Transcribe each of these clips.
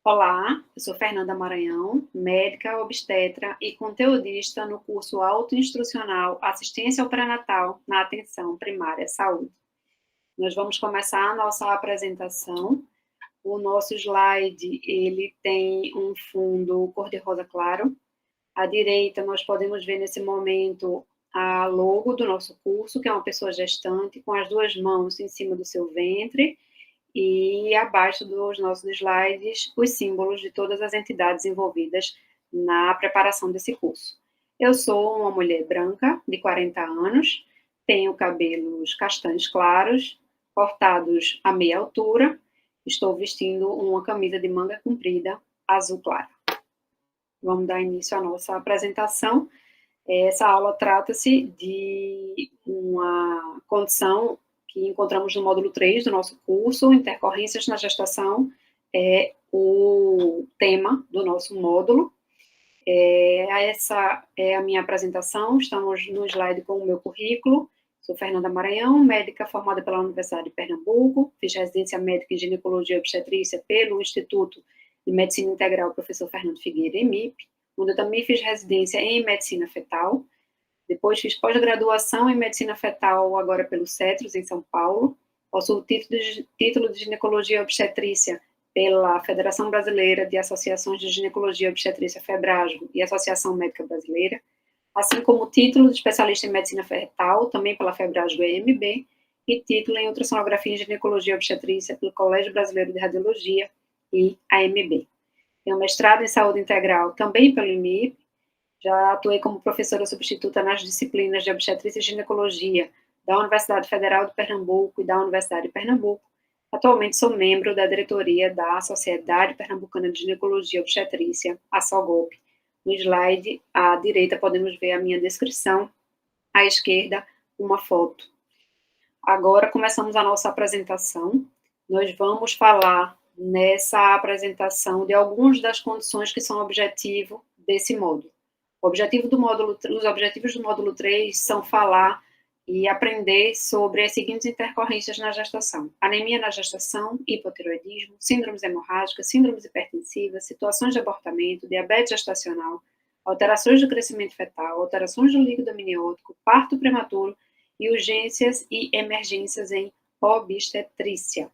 Olá, eu sou Fernanda Maranhão, médica obstetra e conteudista no curso autoinstrucional Assistência ao Pré-Natal na Atenção Primária à Saúde. Nós vamos começar a nossa apresentação. O nosso slide, ele tem um fundo cor-de-rosa claro. À direita, nós podemos ver nesse momento a logo do nosso curso, que é uma pessoa gestante com as duas mãos em cima do seu ventre, e abaixo dos nossos slides os símbolos de todas as entidades envolvidas na preparação desse curso. Eu sou uma mulher branca, de 40 anos, tenho cabelos castanhos claros, cortados a meia altura, estou vestindo uma camisa de manga comprida azul claro. Vamos dar início à nossa apresentação. Essa aula trata-se de uma condição que encontramos no módulo 3 do nosso curso, intercorrências na gestação, é o tema do nosso módulo. Essa é a minha apresentação, estamos no slide com o meu currículo. Sou Fernanda Maranhão, médica formada pela Universidade de Pernambuco, fiz residência médica em ginecologia e obstetrícia pelo Instituto de Medicina Integral Professor Fernando Figueira, EMIP, onde eu também fiz residência em medicina fetal. Depois fiz pós-graduação em medicina fetal, agora pelo CETROS, em São Paulo. Possuo título de ginecologia e obstetrícia pela Federação Brasileira de Associações de Ginecologia e Obstetrícia, FEBRASGO, e Associação Médica Brasileira, assim como título de especialista em medicina fetal, também pela FEBRASGO EMB, e título em ultrassonografia e ginecologia e obstetrícia pelo Colégio Brasileiro de Radiologia e AMB. Tenho mestrado em saúde integral também pelo IMIP, já atuei como professora substituta nas disciplinas de obstetrícia e ginecologia da Universidade Federal de Pernambuco e da Universidade de Pernambuco. Atualmente sou membro da diretoria da Sociedade Pernambucana de Ginecologia e Obstetrícia, a SOGOP. No slide à direita podemos ver a minha descrição, à esquerda uma foto. Agora começamos a nossa apresentação. Nós vamos falar nessa apresentação de algumas das condições que são objetivo desse módulo. Os objetivos do módulo 3 são falar e aprender sobre as seguintes intercorrências na gestação: anemia na gestação, hipotireoidismo, síndromes hemorrágicas, síndromes hipertensivas, situações de abortamento, diabetes gestacional, alterações do crescimento fetal, alterações do líquido amniótico, parto prematuro e urgências e emergências em obstetrícia.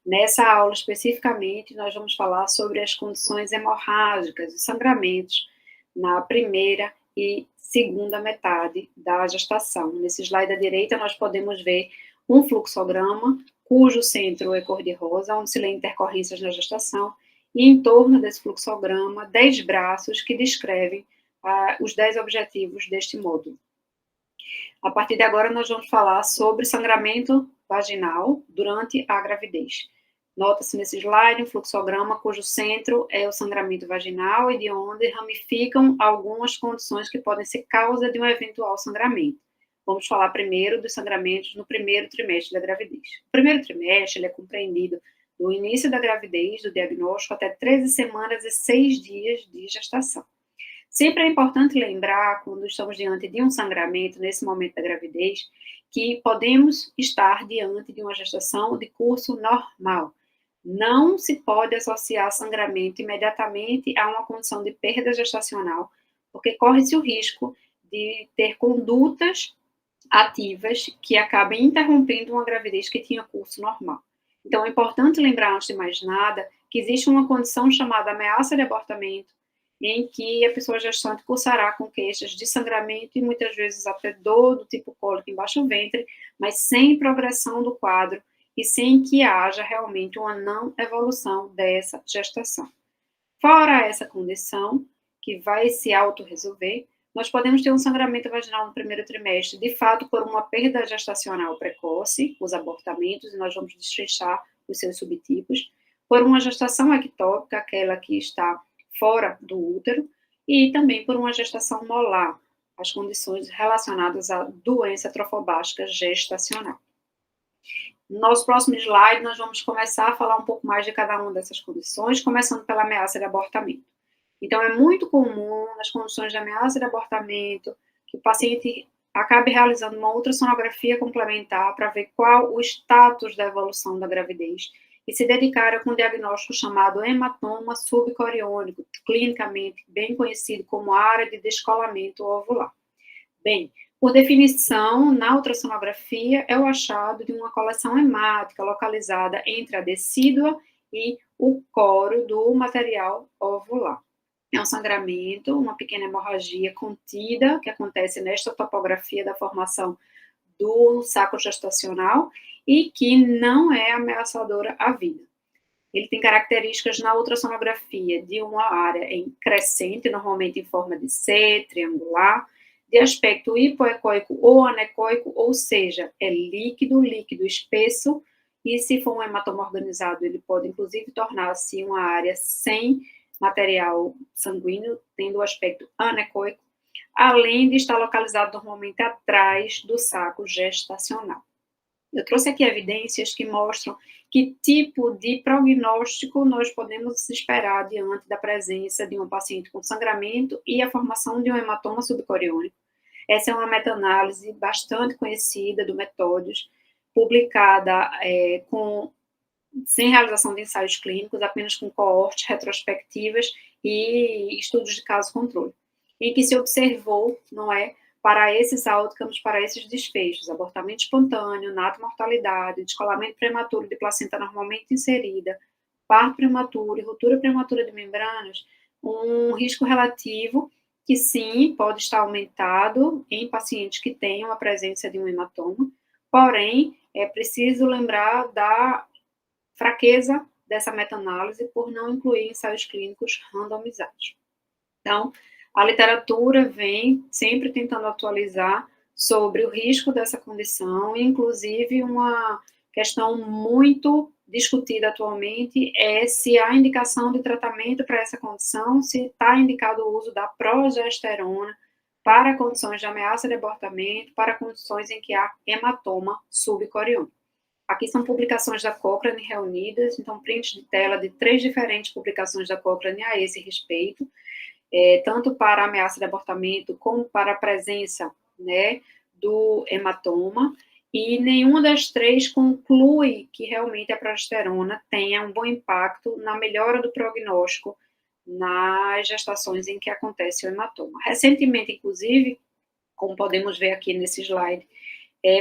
Nessa aula, especificamente, nós vamos falar sobre as condições hemorrágicas, os sangramentos, na primeira e segunda metade da gestação. Nesse slide à direita, nós podemos ver um fluxograma, cujo centro é cor-de-rosa, onde se lê intercorrências na gestação, e em torno desse fluxograma, 10 braços que descrevem os 10 objetivos deste módulo. A partir de agora, nós vamos falar sobre sangramento vaginal durante a gravidez. Nota-se nesse slide um fluxograma cujo centro é o sangramento vaginal e de onde ramificam algumas condições que podem ser causa de um eventual sangramento. Vamos falar primeiro dos sangramentos no primeiro trimestre da gravidez. O primeiro trimestre ele é compreendido do início da gravidez, do diagnóstico, até 13 semanas e 6 dias de gestação. Sempre é importante lembrar, quando estamos diante de um sangramento, nesse momento da gravidez, que podemos estar diante de uma gestação de curso normal. Não se pode associar sangramento imediatamente a uma condição de perda gestacional, porque corre-se o risco de ter condutas ativas que acabem interrompendo uma gravidez que tinha curso normal. Então, é importante lembrar, antes de mais nada, que existe uma condição chamada ameaça de abortamento, em que a pessoa gestante cursará com queixas de sangramento e muitas vezes até dor do tipo cólica embaixo do ventre, mas sem progressão do quadro e sem que haja realmente uma não evolução dessa gestação. Fora essa condição, que vai se autorresolver, nós podemos ter um sangramento vaginal no primeiro trimestre, de fato, por uma perda gestacional precoce, os abortamentos, e nós vamos destrinchar os seus subtipos, por uma gestação ectópica, aquela que está fora do útero, e também por uma gestação molar, as condições relacionadas à doença trofobástica gestacional. No nosso próximo slide, nós vamos começar a falar um pouco mais de cada uma dessas condições, começando pela ameaça de abortamento. Então, é muito comum, nas condições de ameaça de abortamento, que o paciente acabe realizando uma ultrassonografia complementar para ver qual o status da evolução da gravidez. que se dedicaram com um diagnóstico chamado hematoma subcoriônico, clinicamente bem conhecido como área de descolamento ovular. Bem, por definição, na ultrassonografia é o achado de uma coleção hemática localizada entre a decídua e o coro do material ovular. É um sangramento, uma pequena hemorragia contida, que acontece nesta topografia da formação do saco gestacional e que não é ameaçadora à vida. Ele tem características na ultrassonografia de uma área em crescente, normalmente em forma de C, triangular, de aspecto hipoecóico ou anecoico, ou seja, é líquido, líquido espesso, e se for um hematoma organizado, ele pode inclusive tornar-se uma área sem material sanguíneo, tendo o aspecto anecoico, além de estar localizado normalmente atrás do saco gestacional. Eu trouxe aqui evidências que mostram que tipo de prognóstico nós podemos esperar diante da presença de um paciente com sangramento e a formação de um hematoma subcoriônico. Essa é uma meta-análise bastante conhecida do Metódios, publicada sem realização de ensaios clínicos, apenas com coortes retrospectivas e estudos de caso-controle, em que se observou, não é, para esses outcomes, para esses desfechos, abortamento espontâneo, nato-mortalidade, descolamento prematuro de placenta normalmente inserida, parto prematuro e ruptura prematura de membranas, um risco relativo que sim, pode estar aumentado em pacientes que tenham a presença de um hematoma, porém, é preciso lembrar da fraqueza dessa meta-análise por não incluir ensaios clínicos randomizados. Então, a literatura vem sempre tentando atualizar sobre o risco dessa condição, inclusive uma questão muito discutida atualmente é se há indicação de tratamento para essa condição, se está indicado o uso da progesterona para condições de ameaça de abortamento, para condições em que há hematoma subcoriônico. Aqui são publicações da Cochrane reunidas, então print de tela de 3 diferentes publicações da Cochrane a esse respeito, tanto para a ameaça de abortamento como para a presença, né, do hematoma, e nenhuma das 3 conclui que realmente a progesterona tenha um bom impacto na melhora do prognóstico nas gestações em que acontece o hematoma. Recentemente, inclusive, como podemos ver aqui nesse slide,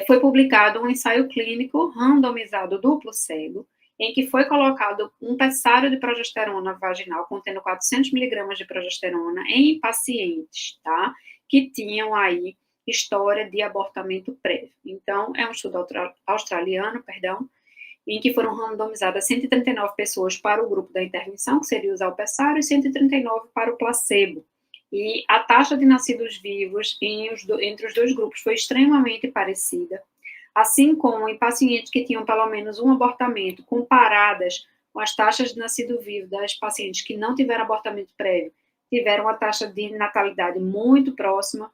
foi publicado um ensaio clínico randomizado duplo cego, em que foi colocado um pessário de progesterona vaginal contendo 400 miligramas de progesterona em pacientes, tá, que tinham aí história de abortamento prévio. Então, é um estudo australiano, em que foram randomizadas 139 pessoas para o grupo da intervenção, que seria usar o pessário, e 139 para o placebo. E a taxa de nascidos vivos entre os dois grupos foi extremamente parecida, assim como em pacientes que tinham pelo menos um abortamento, comparadas com as taxas de nascido vivo das pacientes que não tiveram abortamento prévio, tiveram uma taxa de natalidade muito próxima.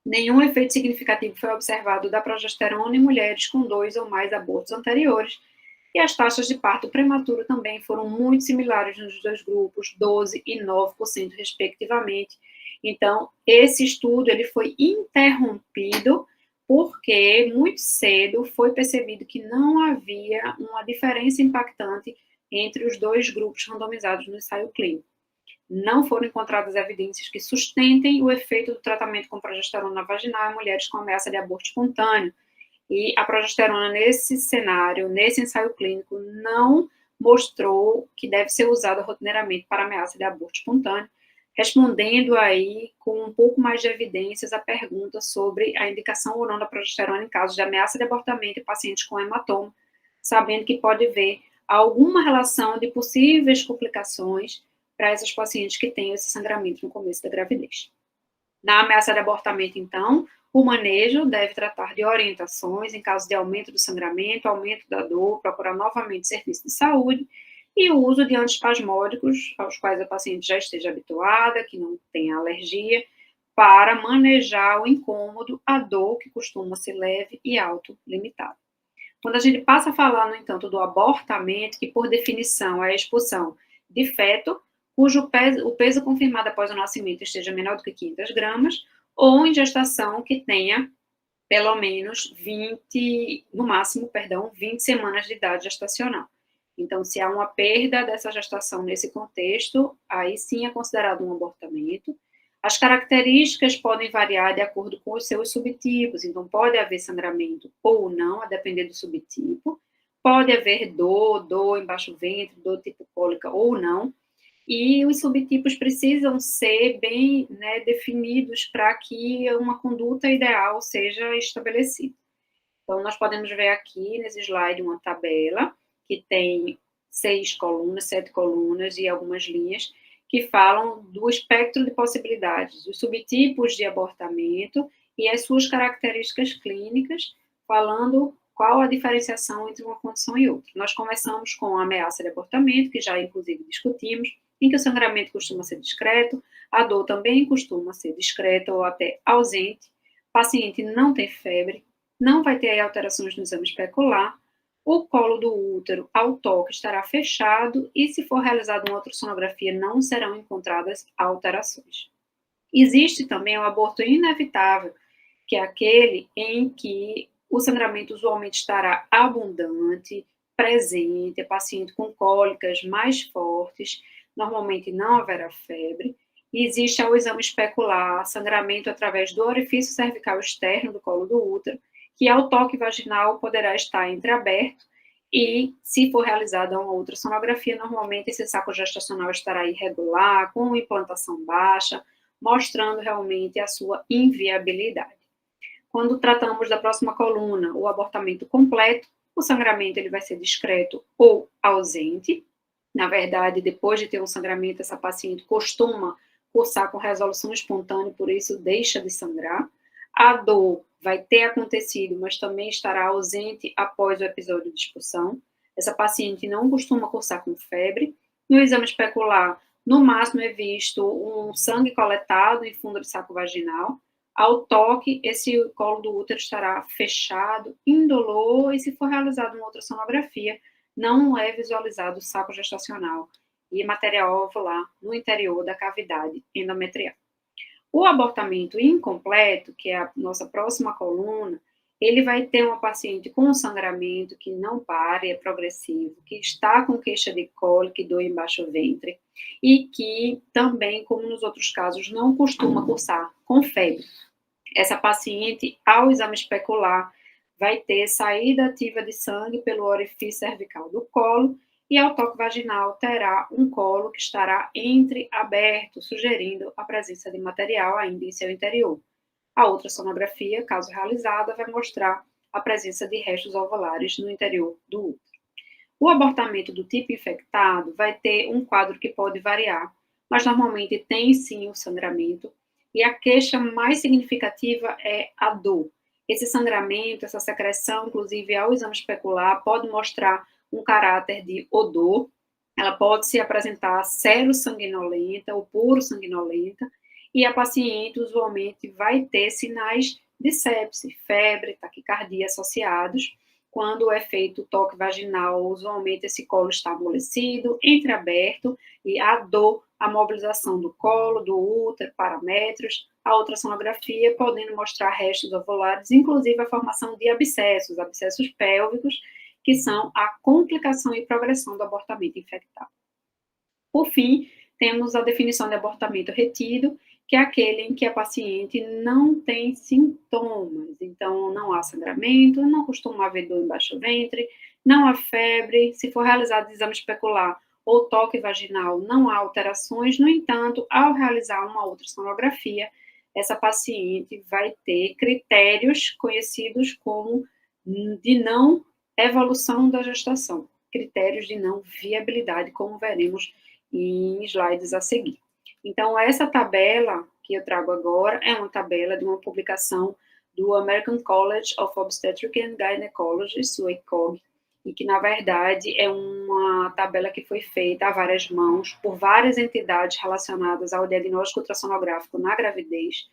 Nenhum efeito significativo foi observado da progesterona em mulheres com 2 ou mais abortos anteriores, e as taxas de parto prematuro também foram muito similares nos dois grupos, 12% e 9%, respectivamente. Então, esse estudo ele foi interrompido porque muito cedo foi percebido que não havia uma diferença impactante entre os dois grupos randomizados no ensaio clínico. Não foram encontradas evidências que sustentem o efeito do tratamento com progesterona vaginal em mulheres com ameaça de aborto espontâneo. E a progesterona, nesse cenário, nesse ensaio clínico, não mostrou que deve ser usada rotineiramente para ameaça de aborto espontâneo, respondendo aí com um pouco mais de evidências a pergunta sobre a indicação ou não da progesterona em casos de ameaça de abortamento em pacientes com hematoma, sabendo que pode haver alguma relação de possíveis complicações para esses pacientes que têm esse sangramento no começo da gravidez. Na ameaça de abortamento, então, o manejo deve tratar de orientações em caso de aumento do sangramento, aumento da dor, procurar novamente serviço de saúde e o uso de antiespasmódicos, aos quais a paciente já esteja habituada, que não tenha alergia, para manejar o incômodo, a dor, que costuma ser leve e autolimitada. Quando a gente passa a falar, no entanto, do abortamento, que por definição é a expulsão de feto, cujo o peso confirmado após o nascimento esteja menor do que 500 gramas, ou em gestação que tenha pelo menos 20 semanas de idade gestacional. Então, se há uma perda dessa gestação nesse contexto, aí sim é considerado um abortamento. As características podem variar de acordo com os seus subtipos, então pode haver sangramento ou não, a depender do subtipo. Pode haver dor embaixo do ventre, dor tipo cólica ou não. E os subtipos precisam ser bem, né, definidos para que uma conduta ideal seja estabelecida. Então, nós podemos ver aqui nesse slide uma tabela que tem 6 colunas, 7 colunas e algumas linhas que falam do espectro de possibilidades, dos subtipos de abortamento e as suas características clínicas, falando qual a diferenciação entre uma condição e outra. Nós começamos com a ameaça de abortamento, que já inclusive discutimos, em que o sangramento costuma ser discreto, a dor também costuma ser discreta ou até ausente, o paciente não tem febre, não vai ter alterações no exame especular, o colo do útero ao toque estará fechado e, se for realizada uma ultrassonografia, não serão encontradas alterações. Existe também o aborto inevitável, que é aquele em que o sangramento usualmente estará abundante, presente, paciente com cólicas mais fortes, normalmente não haverá febre, e existe o exame especular, sangramento através do orifício cervical externo do colo do útero, que ao toque vaginal poderá estar entreaberto e, se for realizada uma ultrassonografia, normalmente esse saco gestacional estará irregular, com implantação baixa, mostrando realmente a sua inviabilidade. Quando tratamos da próxima coluna, o abortamento completo, o sangramento ele vai ser discreto ou ausente. Na verdade, depois de ter um sangramento, essa paciente costuma cursar com resolução espontânea, por isso deixa de sangrar. A dor vai ter acontecido, mas também estará ausente após o episódio de expulsão. Essa paciente não costuma cursar com febre. No exame especular, no máximo é visto um sangue coletado em fundo de saco vaginal. Ao toque, esse colo do útero estará fechado, indolor, e se for realizada uma ultrassonografia, não é visualizado o saco gestacional e material ovular no interior da cavidade endometrial. O abortamento incompleto, que é a nossa próxima coluna, ele vai ter uma paciente com sangramento que não para, é progressivo, que está com queixa de cólica e dor embaixo do ventre, e que também, como nos outros casos, não costuma cursar com febre. Essa paciente, ao exame especular, vai ter saída ativa de sangue pelo orifício cervical do colo e ao toque vaginal terá um colo que estará entreaberto, sugerindo a presença de material ainda em seu interior. A ultrassonografia, caso realizada, vai mostrar a presença de restos ovulares no interior do útero. O abortamento do tipo infectado vai ter um quadro que pode variar, mas normalmente tem sim o sangramento, e a queixa mais significativa é a dor. Esse sangramento, essa secreção, inclusive ao exame especular, pode mostrar um caráter de odor, ela pode se apresentar sero-sanguinolenta ou puro-sanguinolenta, e a paciente usualmente vai ter sinais de sepse, febre, taquicardia associados. Quando é feito o toque vaginal, usualmente esse colo está amolecido, entreaberto, e a dor, a mobilização do colo, do útero, paramétros, a ultrassonografia, podendo mostrar restos ovulares, inclusive a formação de abscessos, abscessos pélvicos, que são a complicação e progressão do abortamento infectado. Por fim, temos a definição de abortamento retido, que é aquele em que a paciente não tem sintomas. Então, não há sangramento, não costuma haver dor embaixo do ventre, não há febre, se for realizado exame especular ou toque vaginal, não há alterações. No entanto, ao realizar uma ultrassonografia, essa paciente vai ter critérios conhecidos como de não evolução da gestação, critérios de não viabilidade, como veremos em slides a seguir. Então, essa tabela que eu trago agora é uma tabela de uma publicação do American College of Obstetrics and Gynecology, SUECOG, e que, na verdade, é uma tabela que foi feita a várias mãos por várias entidades relacionadas ao diagnóstico ultrassonográfico na gravidez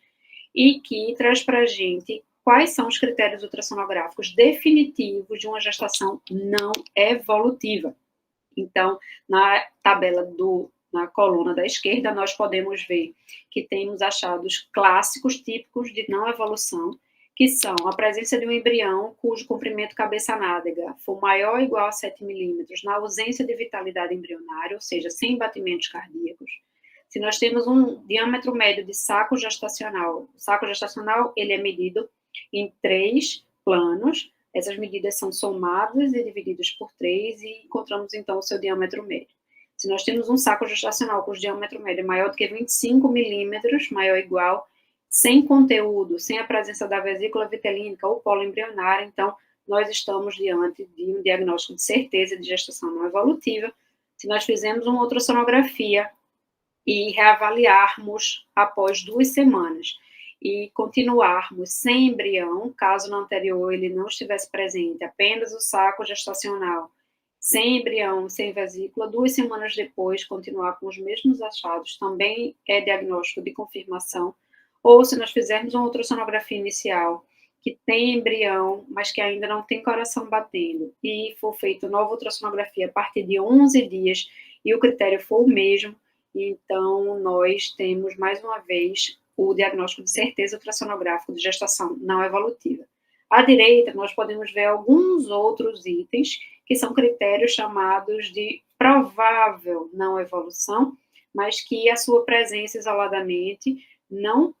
e que traz para a gente quais são os critérios ultrassonográficos definitivos de uma gestação não evolutiva. Então, na tabela na coluna da esquerda, nós podemos ver que temos achados clássicos, típicos de não evolução, que são a presença de um embrião cujo comprimento cabeça-nádega for maior ou igual a 7 milímetros, na ausência de vitalidade embrionária, ou seja, sem batimentos cardíacos. Se nós temos um diâmetro médio de saco gestacional, o saco gestacional ele é medido em 3 planos, essas medidas são somadas e divididas por 3 e encontramos então o seu diâmetro médio. Se nós temos um saco gestacional cujo diâmetro médio é maior do que 25 milímetros, maior ou igual, sem conteúdo, sem a presença da vesícula vitelínica ou polo embrionária, então nós estamos diante de um diagnóstico de certeza de gestação não evolutiva. Se nós fizermos uma ultrassonografia e reavaliarmos após 2 semanas e continuarmos sem embrião, caso no anterior ele não estivesse presente, apenas o saco gestacional, sem embrião, sem vesícula, 2 semanas depois continuar com os mesmos achados, também é diagnóstico de confirmação. Ou se nós fizermos uma ultrassonografia inicial que tem embrião, mas que ainda não tem coração batendo, e for feita nova ultrassonografia a partir de 11 dias e o critério for o mesmo, então nós temos mais uma vez o diagnóstico de certeza ultrassonográfico de gestação não evolutiva. À direita, nós podemos ver alguns outros itens que são critérios chamados de provável não evolução, mas que a sua presença isoladamente não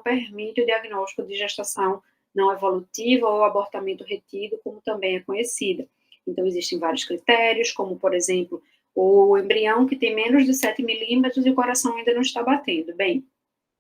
permite o diagnóstico de gestação não evolutiva ou abortamento retido, como também é conhecida. Então, existem vários critérios, como, por exemplo, o embrião que tem menos de 7 milímetros e o coração ainda não está batendo. Bem,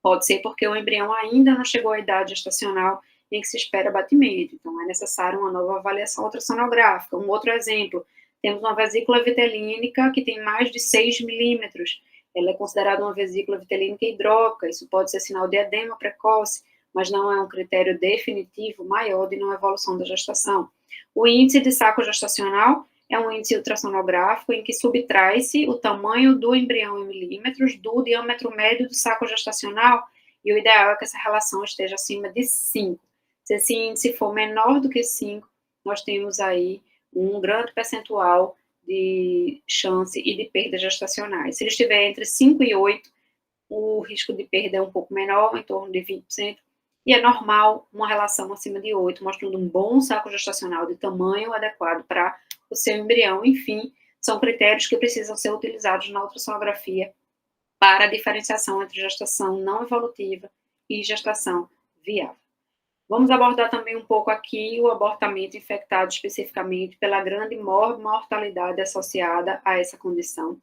pode ser porque o embrião ainda não chegou à idade gestacional em que se espera batimento, então é necessário uma nova avaliação ultrassonográfica. Um outro exemplo, temos uma vesícula vitelínica que tem mais de 6 milímetros, ela é considerada uma vesícula vitelínica hidrópica, isso pode ser sinal de edema precoce, mas não é um critério definitivo maior de não evolução da gestação. O índice de saco gestacional é um índice ultrassonográfico em que subtrai-se o tamanho do embrião em milímetros do diâmetro médio do saco gestacional, e o ideal é que essa relação esteja acima de 5. Se esse índice for menor do que 5, nós temos aí um grande percentual de chance e de perdas gestacionais. Se ele estiver entre 5 e 8, o risco de perda é um pouco menor, em torno de 20%, e é normal uma relação acima de 8, mostrando um bom saco gestacional de tamanho adequado para o seu embrião. Enfim, são critérios que precisam ser utilizados na ultrassonografia para a diferenciação entre gestação não evolutiva e gestação viável. Vamos abordar também um pouco aqui o abortamento infectado especificamente pela grande mortalidade associada a essa condição.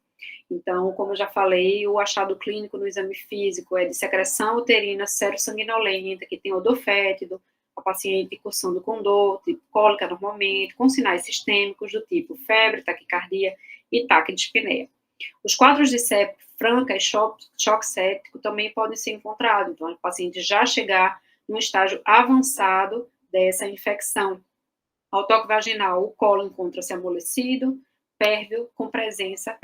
Então, como eu já falei, o achado clínico no exame físico é de secreção uterina serossanguinolenta, que tem odor fétido, a paciente cursando com dor, tipo cólica normalmente, com sinais sistêmicos do tipo febre, taquicardia e taquidispneia. Os quadros de sepse franca e choque séptico também podem ser encontrados, então, o paciente já chegar num estágio avançado dessa infecção. Ao toque vaginal, o colo encontra-se amolecido, pérvio, com presença,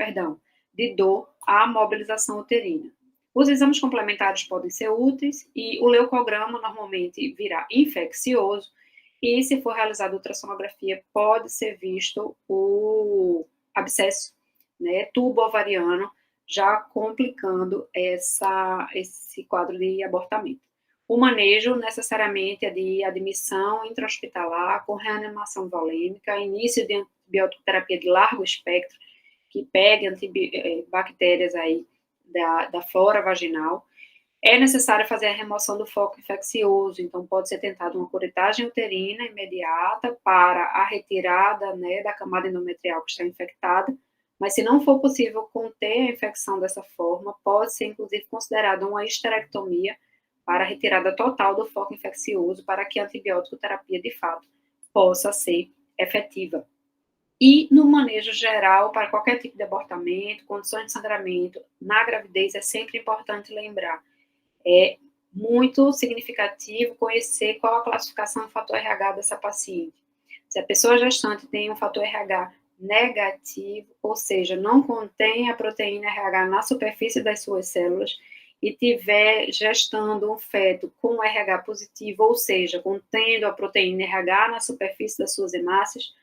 de dor à mobilização uterina. Os exames complementares podem ser úteis e o leucograma normalmente virá infeccioso e, se for realizada ultrassonografia, pode ser visto o abscesso, tubo ovariano, já complicando esse quadro de abortamento. O manejo necessariamente é de admissão intra-hospitalar com reanimação volêmica, início de antibiótico-terapia de largo espectro, que pegue bactérias aí da flora vaginal. É necessário fazer a remoção do foco infeccioso, então pode ser tentada uma curetagem uterina imediata para a retirada da camada endometrial que está infectada, mas se não for possível conter a infecção dessa forma, pode ser inclusive considerada uma histerectomia para a retirada total do foco infeccioso, para que a antibiótico-terapia, de fato, possa ser efetiva. E no manejo geral, para qualquer tipo de abortamento, condições de sangramento, na gravidez, é sempre importante lembrar, é muito significativo conhecer qual a classificação do fator RH dessa paciente. Se a pessoa gestante tem um fator RH negativo, ou seja, não contém a proteína RH na superfície das suas células, e tiver gestando um feto com RH positivo, ou seja, contendo a proteína RH na superfície das suas hemácias,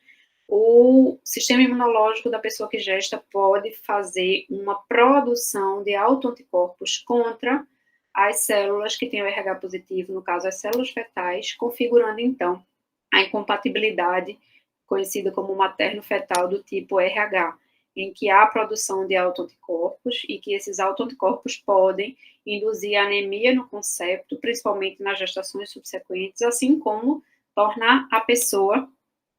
o sistema imunológico da pessoa que gesta pode fazer uma produção de autoanticorpos contra as células que têm o RH positivo, no caso as células fetais, configurando então a incompatibilidade conhecida como materno-fetal do tipo RH, em que há produção de autoanticorpos e que esses autoanticorpos podem induzir anemia no concepto, principalmente nas gestações subsequentes, assim como tornar a pessoa,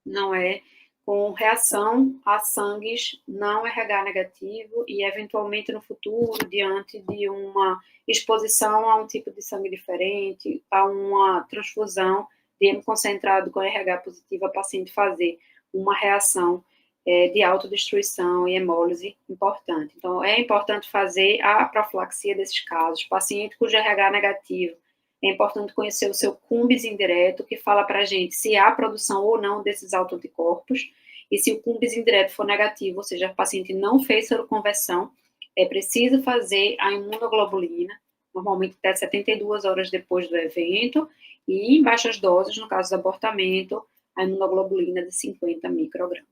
não é, com reação a sangues não RH negativo e, eventualmente, no futuro, diante de uma exposição a um tipo de sangue diferente, a uma transfusão de hemo concentrado com RH positivo, a paciente fazer uma reação de autodestruição e hemólise importante. Então, é importante fazer a profilaxia desses casos. Paciente cujo RH negativo, é importante conhecer o seu cumbis indireto, que fala para a gente se há produção ou não desses autoanticorpos, e se o cumbis indireto for negativo, ou seja, o paciente não fez seroconversão, é preciso fazer a imunoglobulina, normalmente até 72 horas depois do evento, e em baixas doses, no caso do abortamento, a imunoglobulina de 50 microgramas.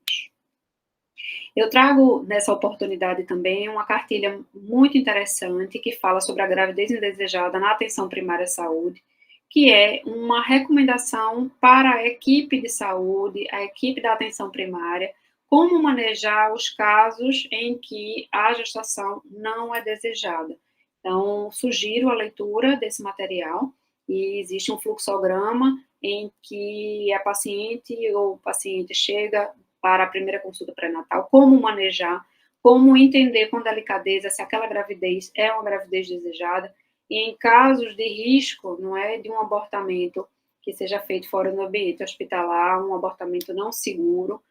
Eu trago nessa oportunidade também uma cartilha muito interessante que fala sobre a gravidez indesejada na atenção primária à saúde, que é uma recomendação para a equipe de saúde, a equipe da atenção primária, como manejar os casos em que a gestação não é desejada. Então, sugiro a leitura desse material e existe um fluxograma em que a paciente ou o paciente chega para a primeira consulta pré-natal, como manejar, como entender com delicadeza se aquela gravidez é uma gravidez desejada, e em casos de risco, não é, de um abortamento que seja feito fora do ambiente hospitalar, um abortamento não seguro,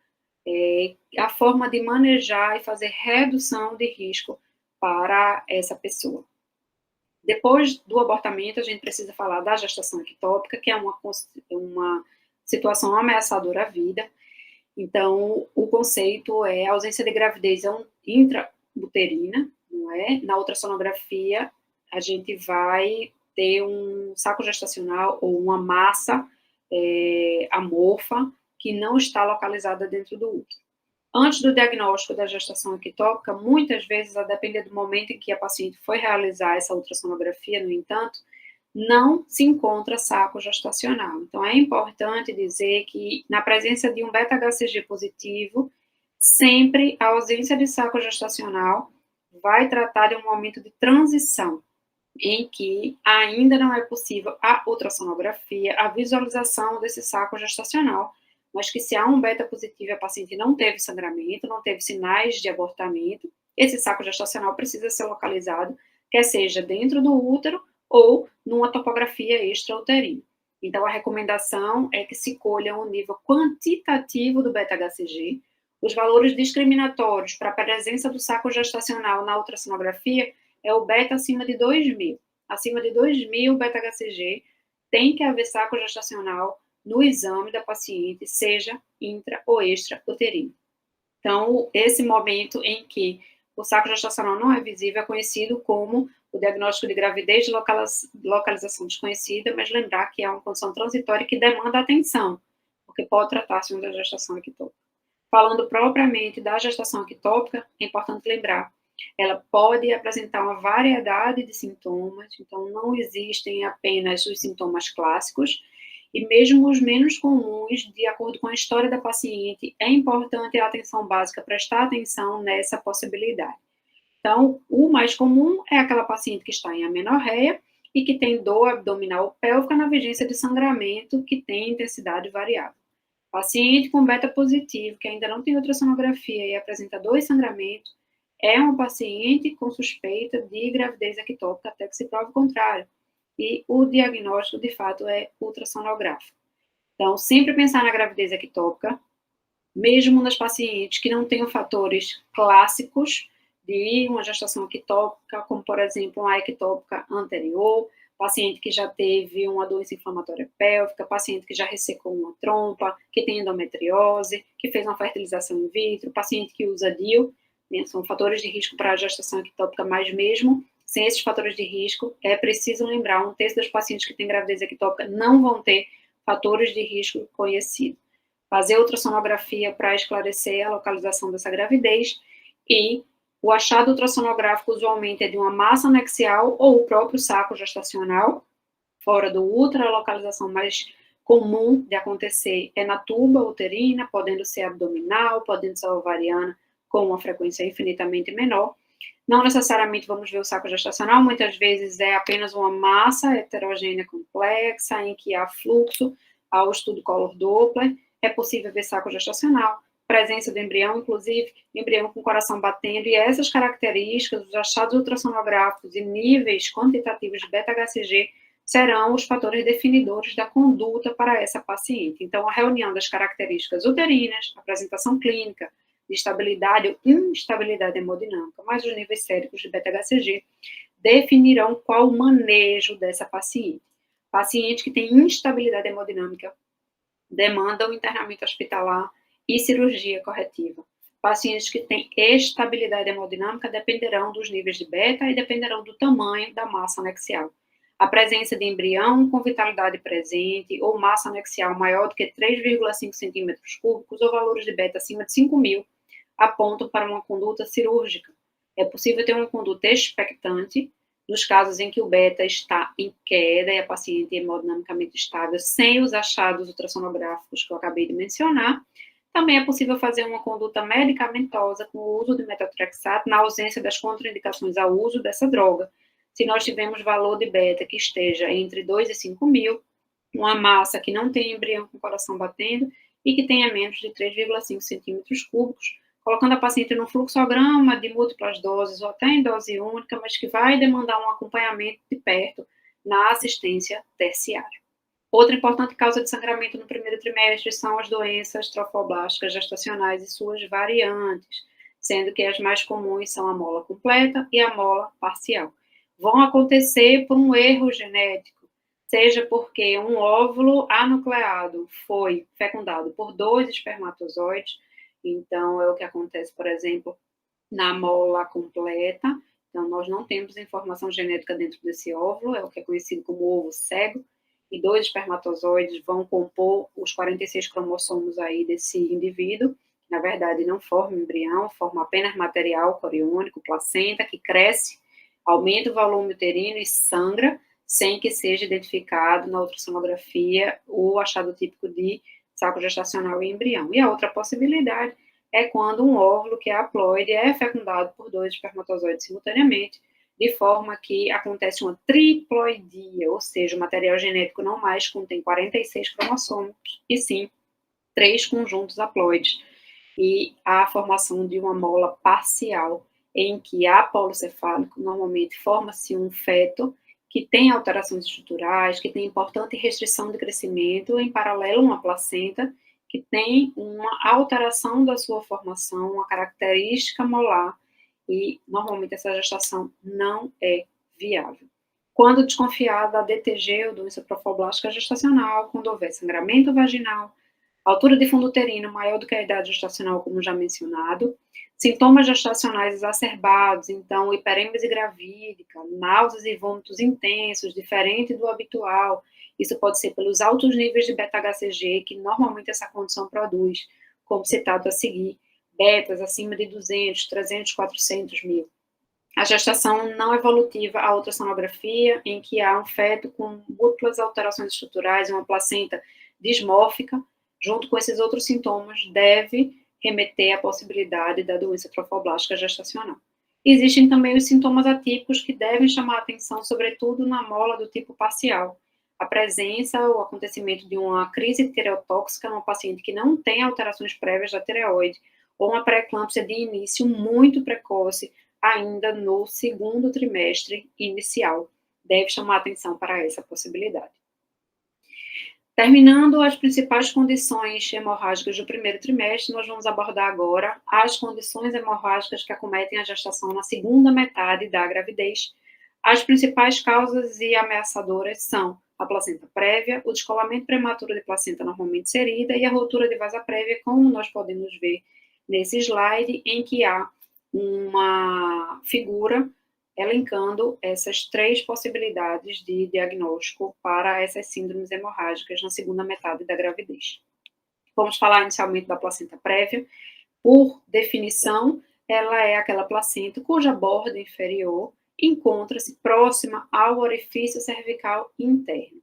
a forma de manejar e fazer redução de risco para essa pessoa. Depois do abortamento, a gente precisa falar da gestação ectópica, que é uma situação ameaçadora à vida. Então, o conceito é a ausência de gravidez intrauterina, não é? Na ultrassonografia, a gente vai ter um saco gestacional ou uma massa amorfa que não está localizada dentro do útero. Antes do diagnóstico da gestação ectópica, muitas vezes, a depender do momento em que a paciente foi realizar essa ultrassonografia, no entanto, não se encontra saco gestacional. Então, é importante dizer que, na presença de um beta-HCG positivo, sempre a ausência de saco gestacional vai tratar de um momento de transição, em que ainda não é possível a ultrassonografia, a visualização desse saco gestacional, mas que se há um beta positivo e a paciente não teve sangramento, não teve sinais de abortamento, esse saco gestacional precisa ser localizado, quer seja dentro do útero ou numa topografia extrauterina. Então, a recomendação é que se colha um nível quantitativo do beta-HCG. Os valores discriminatórios para a presença do saco gestacional na ultrassonografia é o beta acima de 2.000. Acima de 2.000 beta-HCG, tem que haver saco gestacional no exame da paciente, seja intra ou extrauterino. Então, esse momento em que o saco gestacional não é visível é conhecido como o diagnóstico de gravidez de localização desconhecida, mas lembrar que é uma condição transitória que demanda atenção, porque pode tratar-se de uma gestação ectópica. Falando propriamente da gestação ectópica, é importante lembrar, ela pode apresentar uma variedade de sintomas, então não existem apenas os sintomas clássicos, e mesmo os menos comuns, de acordo com a história da paciente, é importante a atenção básica prestar atenção nessa possibilidade. Então, o mais comum é aquela paciente que está em amenorreia e que tem dor abdominal pélvica na vigência de sangramento que tem intensidade variável. Paciente com beta positivo, que ainda não tem ultrassonografia e apresenta dor e sangramento, é uma paciente com suspeita de gravidez ectópica até que se prove o contrário. E o diagnóstico, de fato, é ultrassonográfico. Então, sempre pensar na gravidez ectópica, mesmo nas pacientes que não tenham fatores clássicos de uma gestação ectópica, como, por exemplo, uma ectópica anterior, paciente que já teve uma doença inflamatória pélvica, paciente que já ressecou uma trompa, que tem endometriose, que fez uma fertilização in vitro, paciente que usa DIU, né, são fatores de risco para a gestação ectópica, mas mesmo sem esses fatores de risco, é preciso lembrar, 1/3 dos pacientes que têm gravidez ectópica não vão ter fatores de risco conhecidos. Fazer ultrassonografia para esclarecer a localização dessa gravidez e O achado ultrassonográfico usualmente é de uma massa anexial ou o próprio saco gestacional, fora do útero. A localização mais comum de acontecer é na tuba uterina, podendo ser abdominal, podendo ser ovariana, com uma frequência infinitamente menor. Não necessariamente vamos ver o saco gestacional, muitas vezes é apenas uma massa heterogênea complexa, em que há fluxo ao estudo color Doppler. É possível ver saco gestacional, presença do embrião, inclusive embrião com coração batendo, e essas características, os achados ultrassonográficos e níveis quantitativos de beta-HCG serão os fatores definidores da conduta para essa paciente. Então, a reunião das características uterinas, apresentação clínica, de estabilidade ou instabilidade hemodinâmica, mas os níveis séricos de beta-HCG definirão qual o manejo dessa paciente. Paciente que tem instabilidade hemodinâmica demandam internamento hospitalar e cirurgia corretiva. Pacientes que têm estabilidade hemodinâmica dependerão dos níveis de beta e dependerão do tamanho da massa anexial. A presença de embrião com vitalidade presente ou massa anexial maior do que 3,5 centímetros cúbicos ou valores de beta acima de 5.000 apontam para uma conduta cirúrgica. É possível ter uma conduta expectante nos casos em que o beta está em queda e a paciente é hemodinamicamente estável, sem os achados ultrassonográficos que eu acabei de mencionar. Também é possível fazer uma conduta medicamentosa com o uso de metotrexato na ausência das contraindicações ao uso dessa droga. Se nós tivermos valor de beta que esteja entre 2 e 5.000, uma massa que não tem embrião com coração batendo e que tenha menos de 3,5 centímetros cúbicos, colocando a paciente num fluxograma de múltiplas doses ou até em dose única, mas que vai demandar um acompanhamento de perto na assistência terciária. Outra importante causa de sangramento no primeiro trimestre são as doenças trofoblásticas gestacionais e suas variantes, sendo que as mais comuns são a mola completa e a mola parcial. Vão acontecer por um erro genético, seja porque um óvulo anucleado foi fecundado por 2 espermatozoides. Então, é o que acontece, por exemplo, na mola completa. Então, nós não temos informação genética dentro desse óvulo, é o que é conhecido como ovo cego, e 2 espermatozoides vão compor os 46 cromossomos aí desse indivíduo. Na verdade, não forma embrião, forma apenas material coriônico, placenta, que cresce, aumenta o volume uterino e sangra, sem que seja identificado na ultrassonografia o achado típico de saco gestacional e embrião. E a outra possibilidade é quando um óvulo, que é haploide, é fecundado por 2 espermatozoides simultaneamente, de forma que acontece uma triploidia, ou seja, o material genético não mais contém 46 cromossomos, e sim 3 conjuntos haploides, e a formação de uma mola parcial, em que há polo cefálico, normalmente forma-se um feto que tem alterações estruturais, que tem importante restrição de crescimento, em paralelo uma placenta que tem uma alteração da sua formação, uma característica molar, e normalmente essa gestação não é viável. Quando desconfiada da DTG ou doença trofoblástica gestacional, quando houver sangramento vaginal, altura de fundo uterino maior do que a idade gestacional, como já mencionado, sintomas gestacionais exacerbados, então hiperêmese gravídica, náuseas e vômitos intensos, diferente do habitual. Isso pode ser pelos altos níveis de beta-HCG que normalmente essa condição produz, como citado a seguir, betas acima de 200, 300, 400 mil. A gestação não evolutiva à ultrassonografia, em que há um feto com múltiplas alterações estruturais e uma placenta dismórfica, junto com esses outros sintomas, deve remeter à possibilidade da doença trofoblástica gestacional. Existem também os sintomas atípicos que devem chamar a atenção, sobretudo na mola do tipo parcial. A presença ou acontecimento de uma crise tireotóxica numa paciente que não tem alterações prévias da tireoide, ou uma pré-eclâmpsia de início muito precoce, ainda no segundo trimestre inicial. Deve chamar atenção para essa possibilidade. Terminando as principais condições hemorrágicas do primeiro trimestre, nós vamos abordar agora as condições hemorrágicas que acometem a gestação na segunda metade da gravidez. As principais causas e ameaçadoras são a placenta prévia, o descolamento prematuro de placenta normalmente inserida e a ruptura de vasa prévia, como nós podemos ver nesse slide, em que há uma figura elencando essas 3 possibilidades de diagnóstico para essas síndromes hemorrágicas na segunda metade da gravidez. Vamos falar inicialmente da placenta prévia. Por definição, ela é aquela placenta cuja borda inferior encontra-se próxima ao orifício cervical interno.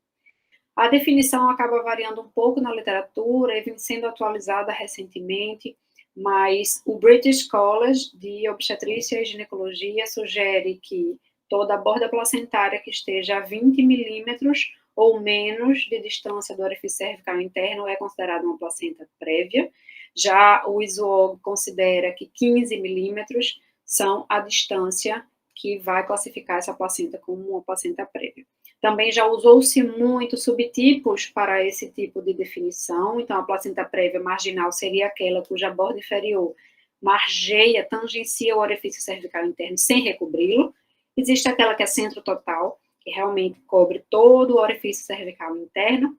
A definição acaba variando um pouco na literatura e vem sendo atualizada recentemente, mas o British College de Obstetrícia e Ginecologia sugere que toda a borda placentária que esteja a 20 milímetros ou menos de distância do orifício cervical interno é considerada uma placenta prévia. Já o ISOG considera que 15 milímetros são a distância que vai classificar essa placenta como uma placenta prévia. Também já usou-se muito subtipos para esse tipo de definição. Então, a placenta prévia marginal seria aquela cuja borda inferior margeia, tangencia o orifício cervical interno sem recobri-lo. Existe aquela que é centro total, que realmente cobre todo o orifício cervical interno.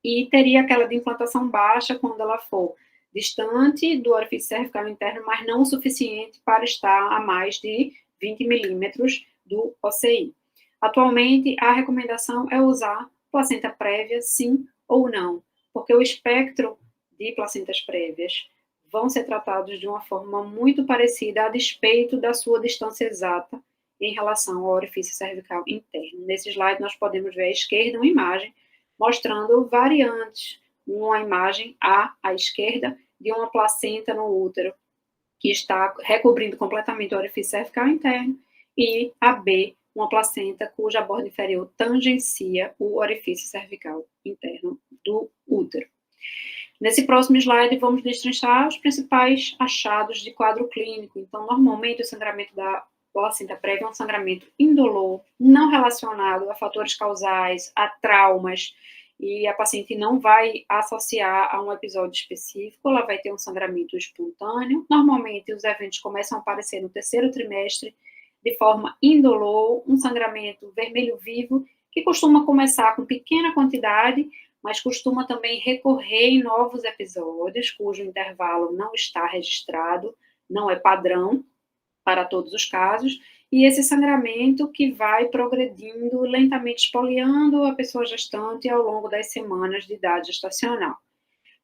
E teria aquela de implantação baixa quando ela for distante do orifício cervical interno, mas não o suficiente para estar a mais de 20 milímetros do OCI. Atualmente, a recomendação é usar placenta prévia, sim ou não, porque o espectro de placentas prévias vão ser tratados de uma forma muito parecida a despeito da sua distância exata em relação ao orifício cervical interno. Nesse slide, nós podemos ver à esquerda uma imagem mostrando variantes, uma imagem à esquerda de uma placenta no útero que está recobrindo completamente o orifício cervical interno, e a B, uma placenta cuja borda inferior tangencia o orifício cervical interno do útero. Nesse próximo slide, vamos destrinchar os principais achados de quadro clínico. Então, normalmente, o sangramento da placenta prévia é um sangramento indolor, não relacionado a fatores causais, a traumas, e a paciente não vai associar a um episódio específico, ela vai ter um sangramento espontâneo. Normalmente, os eventos começam a aparecer no terceiro trimestre, de forma indolor, um sangramento vermelho vivo, que costuma começar com pequena quantidade, mas costuma também recorrer em novos episódios, cujo intervalo não está registrado, não é padrão para todos os casos, e esse sangramento que vai progredindo, lentamente espoliando a pessoa gestante ao longo das semanas de idade gestacional.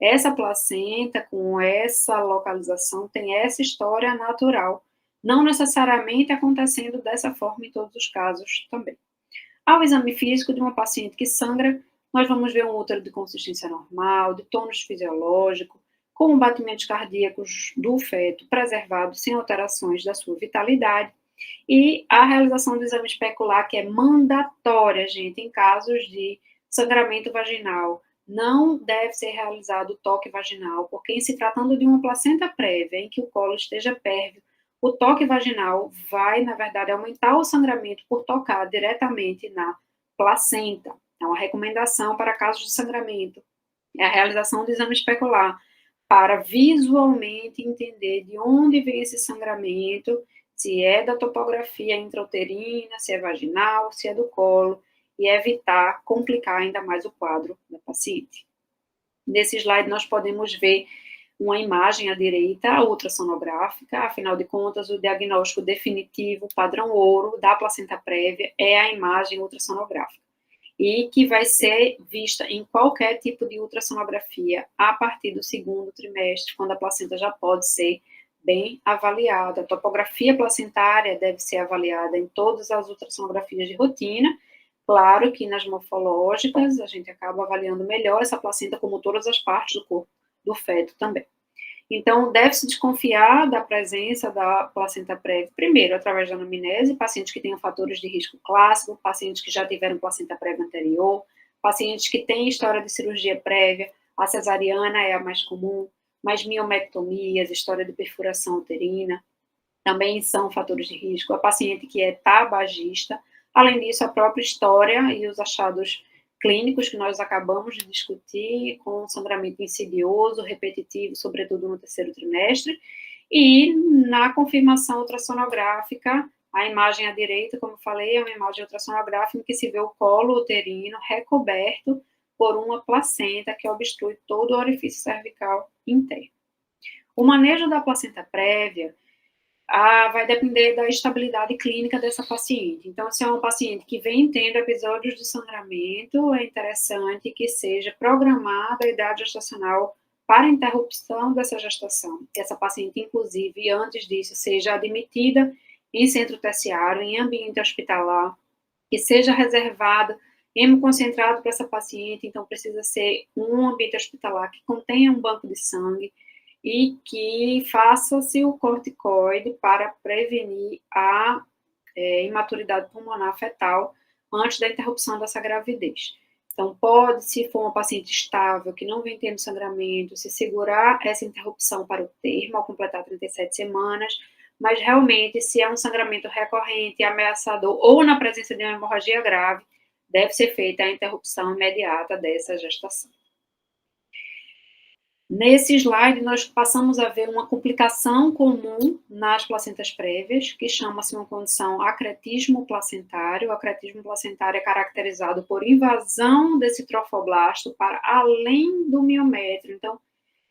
Essa placenta, com essa localização, tem essa história natural, não necessariamente acontecendo dessa forma em todos os casos também. Ao exame físico de uma paciente que sangra, nós vamos ver um útero de consistência normal, de tônus fisiológico, com batimentos cardíacos do feto preservado sem alterações da sua vitalidade, e a realização do exame especular, que é mandatória, gente, em casos de sangramento vaginal. Não deve ser realizado o toque vaginal, porque em se tratando de uma placenta prévia, em que o colo esteja pérvio, o toque vaginal vai, na verdade, aumentar o sangramento por tocar diretamente na placenta. Então, a recomendação para casos de sangramento é a realização do exame especular, para visualmente entender de onde vem esse sangramento, se é da topografia intrauterina, se é vaginal, se é do colo, e evitar complicar ainda mais o quadro da paciente. Nesse slide, nós podemos ver uma imagem à direita, ultrassonográfica. Afinal de contas, o diagnóstico definitivo, padrão ouro, da placenta prévia é a imagem ultrassonográfica, e que vai ser vista em qualquer tipo de ultrassonografia a partir do segundo trimestre, quando a placenta já pode ser bem avaliada. A topografia placentária deve ser avaliada em todas as ultrassonografias de rotina. Claro que nas morfológicas a gente acaba avaliando melhor essa placenta, como todas as partes do corpo do feto também. Então, deve-se desconfiar da presença da placenta prévia, primeiro, através da anamnese, pacientes que tenham fatores de risco clássico, pacientes que já tiveram placenta prévia anterior, pacientes que têm história de cirurgia prévia, a cesariana é a mais comum, mas miomectomias, história de perfuração uterina, também são fatores de risco. A paciente que é tabagista, além disso, a própria história e os achados clínicos que nós acabamos de discutir, com sangramento insidioso, repetitivo, sobretudo no terceiro trimestre, e na confirmação ultrassonográfica, a imagem à direita, como eu falei, é uma imagem ultrassonográfica em que se vê o colo uterino recoberto por uma placenta que obstrui todo o orifício cervical interno. O manejo da placenta prévia vai depender da estabilidade clínica dessa paciente. Então, se é uma paciente que vem tendo episódios de sangramento, é interessante que seja programada a idade gestacional para a interrupção dessa gestação. Que essa paciente, inclusive, antes disso, seja admitida em centro terciário, em ambiente hospitalar, que seja reservado hemoconcentrado para essa paciente, então precisa ser um ambiente hospitalar que contenha um banco de sangue e que faça-se o corticoide para prevenir a imaturidade pulmonar fetal antes da interrupção dessa gravidez. Então, pode, se for uma paciente estável, que não vem tendo sangramento, se segurar essa interrupção para o termo, ao completar 37 semanas, mas realmente, se é um sangramento recorrente, ameaçador, ou na presença de uma hemorragia grave, deve ser feita a interrupção imediata dessa gestação. Nesse slide, nós passamos a ver uma complicação comum nas placentas prévias, que chama-se uma condição acretismo placentário. O acretismo placentário é caracterizado por invasão desse trofoblasto para além do miométrio. Então,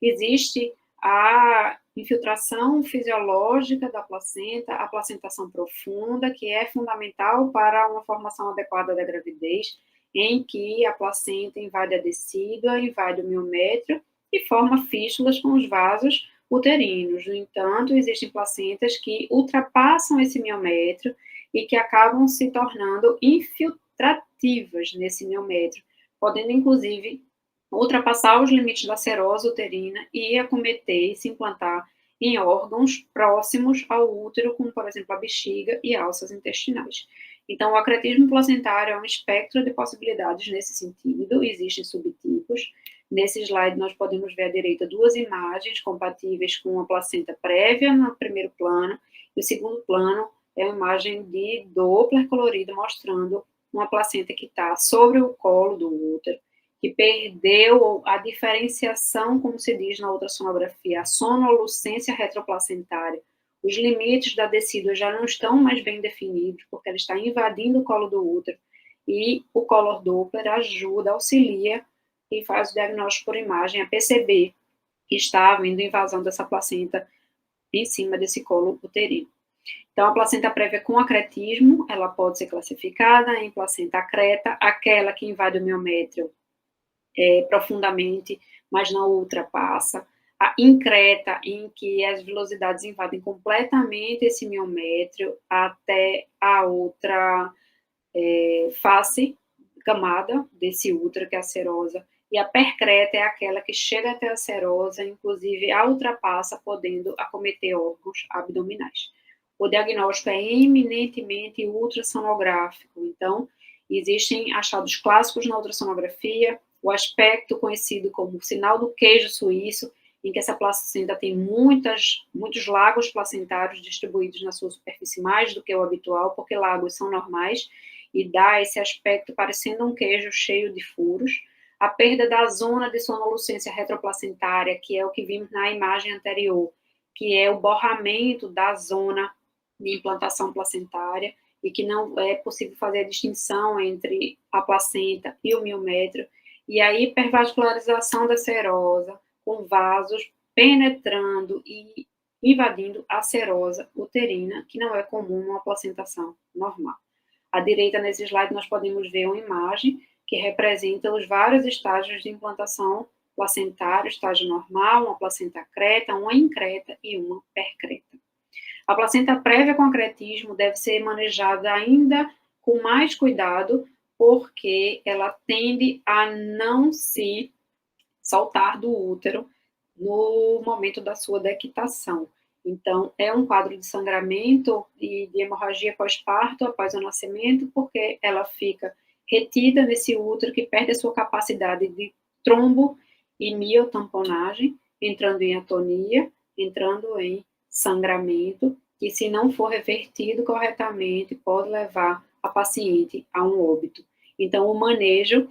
existe a infiltração fisiológica da placenta, a placentação profunda, que é fundamental para uma formação adequada da gravidez, em que a placenta invade a decídua, invade o miométrio, e forma fístulas com os vasos uterinos. No entanto, existem placentas que ultrapassam esse miométrio e que acabam se tornando infiltrativas nesse miométrio, podendo, inclusive, ultrapassar os limites da serose uterina e acometer e se implantar em órgãos próximos ao útero, como, por exemplo, a bexiga e alças intestinais. Então, o acretismo placentário é um espectro de possibilidades nesse sentido, existem subtipos. Nesse slide, nós podemos ver à direita duas imagens compatíveis com a placenta prévia no primeiro plano, e o segundo plano é uma imagem de Doppler colorida mostrando uma placenta que está sobre o colo do útero, que perdeu a diferenciação, como se diz na ultrassonografia, a sonolucência retroplacentária. Os limites da decídua já não estão mais bem definidos, porque ela está invadindo o colo do útero, e o color Doppler ajuda, auxilia e faz o diagnóstico por imagem a perceber que está havendo invasão dessa placenta em cima desse colo uterino. Então, a placenta prévia com acretismo, ela pode ser classificada em placenta acreta, aquela que invade o miométrio profundamente, mas não ultrapassa. A increta, em que as velocidades invadem completamente esse miométrio até a outra face, camada desse útero, que é a serosa. E a percreta é aquela que chega até a serosa, inclusive a ultrapassa, podendo acometer órgãos abdominais. O diagnóstico é eminentemente ultrassonográfico, então existem achados clássicos na ultrassonografia, o aspecto conhecido como sinal do queijo suíço, em que essa placenta tem muitos lagos placentários distribuídos na sua superfície mais do que o habitual, porque lagos são normais, e dá esse aspecto parecendo um queijo cheio de furos. A perda da zona de sonolucência retroplacentária, que é o que vimos na imagem anterior, que é o borramento da zona de implantação placentária, e que não é possível fazer a distinção entre a placenta e o miométrio, e a hipervascularização da serosa, com vasos penetrando e invadindo a serosa uterina, que não é comum numa placentação normal. À direita, nesse slide, nós podemos ver uma imagem que representa os vários estágios de implantação placentária, estágio normal, uma placenta acreta, uma increta e uma percreta. A placenta prévia com acretismo deve ser manejada ainda com mais cuidado, porque ela tende a não se soltar do útero no momento da sua dequitação. Então, é um quadro de sangramento e de hemorragia pós-parto após o nascimento, porque ela fica retida nesse útero que perde a sua capacidade de trombo e miotamponagem, entrando em atonia, entrando em sangramento, que se não for revertido corretamente, pode levar a paciente a um óbito. Então, o manejo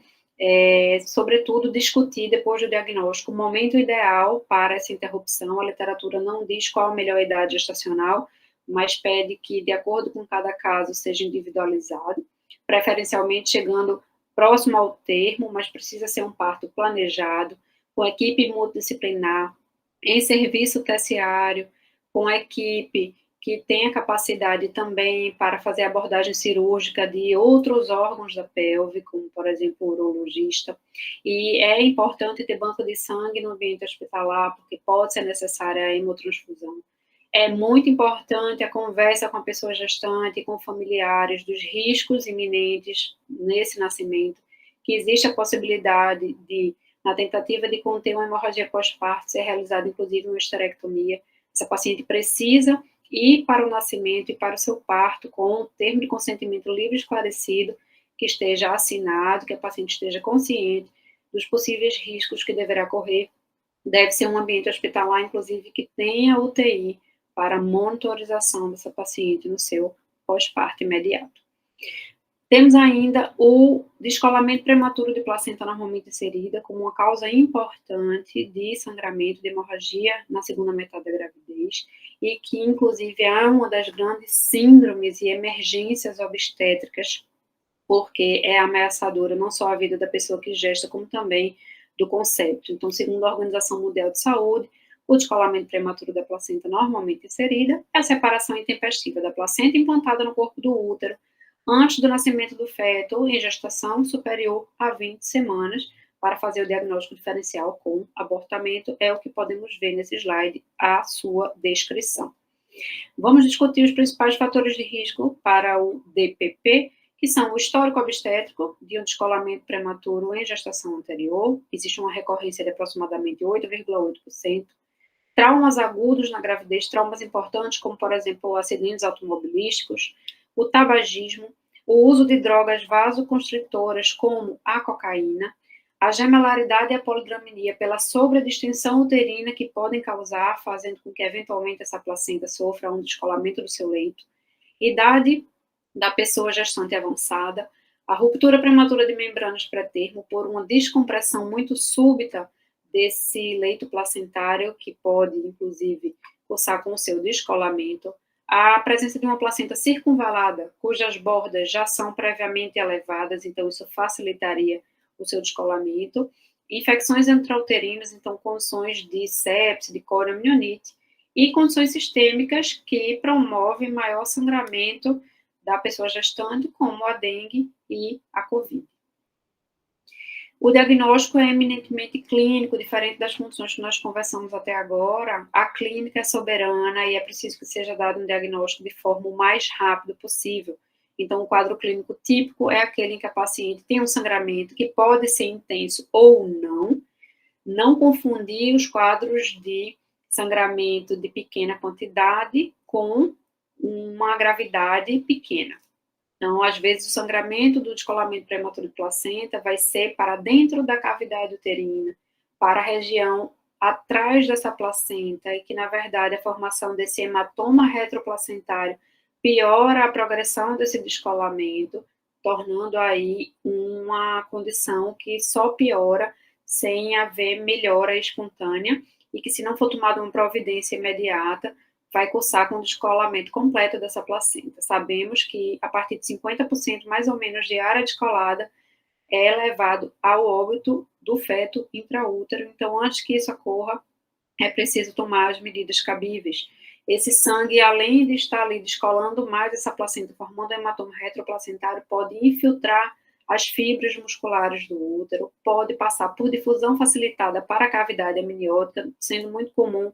sobretudo, discutir depois do diagnóstico o momento ideal para essa interrupção. A literatura não diz qual a melhor idade gestacional, mas pede que, de acordo com cada caso, seja individualizado, preferencialmente chegando próximo ao termo, mas precisa ser um parto planejado, com equipe multidisciplinar, em serviço terciário, com equipe que tem a capacidade também para fazer abordagem cirúrgica de outros órgãos da pelve, como, por exemplo, o urologista. E é importante ter banco de sangue no ambiente hospitalar, porque pode ser necessária a hemotransfusão. É muito importante a conversa com a pessoa gestante, com familiares, dos riscos iminentes nesse nascimento, que existe a possibilidade de, na tentativa de conter uma hemorragia pós-parto, ser realizada, inclusive, uma esterectomia. Essa paciente precisa ir para o nascimento e para o seu parto com um termo de consentimento livre e esclarecido, que esteja assinado, que a paciente esteja consciente dos possíveis riscos que deverá correr. Deve ser um ambiente hospitalar, inclusive, que tenha UTI para monitorização dessa paciente no seu pós-parto imediato. Temos ainda o descolamento prematuro de placenta normalmente inserida como uma causa importante de sangramento, de hemorragia na segunda metade da gravidez, e que, inclusive, é uma das grandes síndromes e emergências obstétricas, porque é ameaçadora não só a vida da pessoa que gesta, como também do concepto. Então, segundo a Organização Mundial de Saúde, o descolamento prematuro da placenta normalmente inserida é a separação intempestiva da placenta implantada no corpo do útero antes do nascimento do feto em gestação superior a 20 semanas, para fazer o diagnóstico diferencial com abortamento, é o que podemos ver nesse slide, a sua descrição. Vamos discutir os principais fatores de risco para o DPP, que são o histórico obstétrico de um descolamento prematuro em gestação anterior, existe uma recorrência de aproximadamente 8,8%, traumas agudos na gravidez, traumas importantes, como, por exemplo, acidentes automobilísticos, o tabagismo, o uso de drogas vasoconstritoras, como a cocaína, a gemelaridade e a polidramnia pela sobredistensão uterina que podem causar, fazendo com que, eventualmente, essa placenta sofra um descolamento do seu leito, idade da pessoa gestante avançada, a ruptura prematura de membranas pré-termo por uma descompressão muito súbita desse leito placentário, que pode, inclusive, cursar com o seu descolamento, a presença de uma placenta circunvalada, cujas bordas já são previamente elevadas, então isso facilitaria o seu descolamento, infecções intrauterinas, então condições de sepse, de coriomielite, e condições sistêmicas que promovem maior sangramento da pessoa gestante, como a dengue e a Covid. O diagnóstico é eminentemente clínico, diferente das funções que nós conversamos até agora. A clínica é soberana e é preciso que seja dado um diagnóstico de forma o mais rápido possível. Então, o quadro clínico típico é aquele em que a paciente tem um sangramento que pode ser intenso ou não. Não confundir os quadros de sangramento de pequena quantidade com uma gravidade pequena. Então, às vezes, o sangramento do descolamento prematuro de placenta vai ser para dentro da cavidade uterina, para a região atrás dessa placenta, e que, na verdade, a formação desse hematoma retroplacentário piora a progressão desse descolamento, tornando aí uma condição que só piora sem haver melhora espontânea, e que, se não for tomada uma providência imediata, vai cursar com o descolamento completo dessa placenta. Sabemos que, a partir de 50% mais ou menos de área descolada, é levado ao óbito do feto intraútero. Então, antes que isso ocorra, é preciso tomar as medidas cabíveis. Esse sangue, além de estar ali descolando mais essa placenta, formando um hematoma retroplacentário, pode infiltrar as fibras musculares do útero, pode passar por difusão facilitada para a cavidade amniótica, sendo muito comum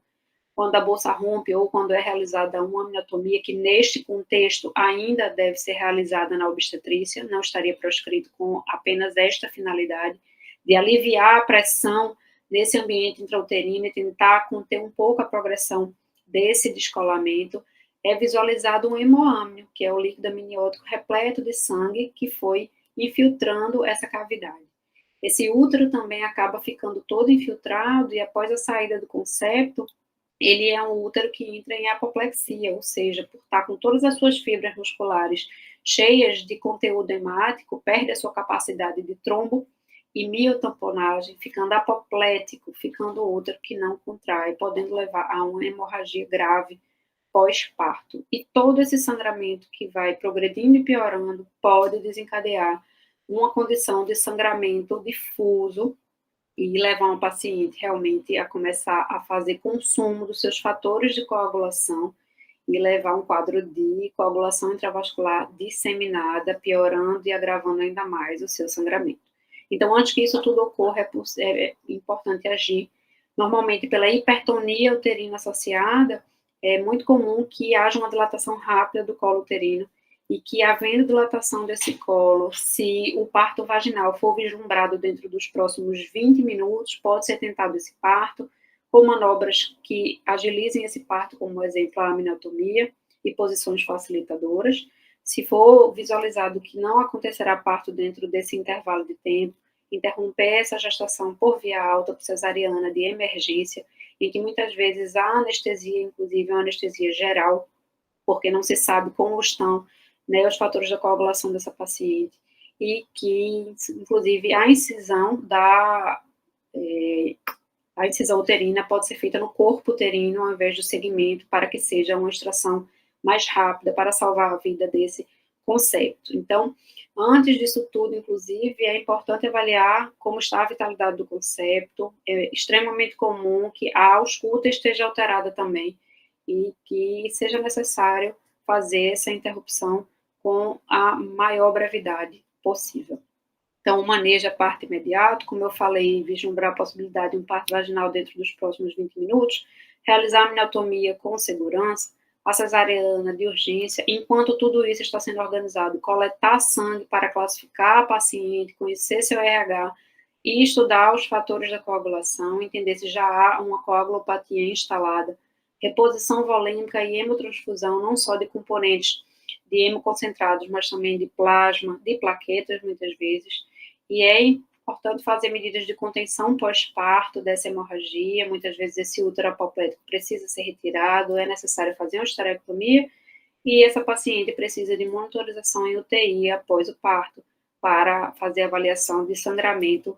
quando a bolsa rompe ou quando é realizada uma amniotomia, que neste contexto ainda deve ser realizada na obstetrícia, não estaria proscrito com apenas esta finalidade de aliviar a pressão nesse ambiente intrauterino e tentar conter um pouco a progressão desse descolamento. É visualizado um hemoâmnio, que é o líquido amniótico repleto de sangue que foi infiltrando essa cavidade. Esse útero também acaba ficando todo infiltrado e, após a saída do concepto, ele é um útero que entra em apoplexia, ou seja, por estar com todas as suas fibras musculares cheias de conteúdo hemático, perde a sua capacidade de trombo e miotamponagem, ficando apoplético, ficando o útero que não contrai, podendo levar a uma hemorragia grave pós-parto. E todo esse sangramento que vai progredindo e piorando pode desencadear uma condição de sangramento difuso e levar uma paciente realmente a começar a fazer consumo dos seus fatores de coagulação e levar a um quadro de coagulação intravascular disseminada, piorando e agravando ainda mais o seu sangramento. Então, antes que isso tudo ocorra, é importante agir. Normalmente, pela hipertonia uterina associada, é muito comum que haja uma dilatação rápida do colo uterino e que, havendo dilatação desse colo, se o parto vaginal for vislumbrado dentro dos próximos 20 minutos, pode ser tentado esse parto, com manobras que agilizem esse parto, como, por exemplo, a amniotomia e posições facilitadoras. Se for visualizado que não acontecerá parto dentro desse intervalo de tempo, interromper essa gestação por via alta, por cesariana de emergência, em que muitas vezes a anestesia, inclusive, é uma anestesia geral, porque não se sabe como estão, né, os fatores da coagulação dessa paciente, e que, inclusive, a incisão uterina pode ser feita no corpo uterino, ao invés do segmento, para que seja uma extração mais rápida, para salvar a vida desse concepto. Então, antes disso tudo, inclusive, é importante avaliar como está a vitalidade do concepto. É extremamente comum que a ausculta esteja alterada também e que seja necessário fazer essa interrupção com a maior brevidade possível. Então, o manejo é parto imediato, como eu falei, vislumbrar a possibilidade de um parto vaginal dentro dos próximos 20 minutos, realizar a amniotomia com segurança, a cesariana de urgência, enquanto tudo isso está sendo organizado, coletar sangue para classificar a paciente, conhecer seu RH e estudar os fatores da coagulação, entender se já há uma coagulopatia instalada, reposição volêmica e hemotransfusão, não só de componentes de hemoconcentrados, mas também de plasma, de plaquetas, muitas vezes, e é importante fazer medidas de contenção pós-parto dessa hemorragia. Muitas vezes esse útero apoplético precisa ser retirado, é necessário fazer uma esterectomia e essa paciente precisa de monitorização em UTI após o parto para fazer avaliação de sangramento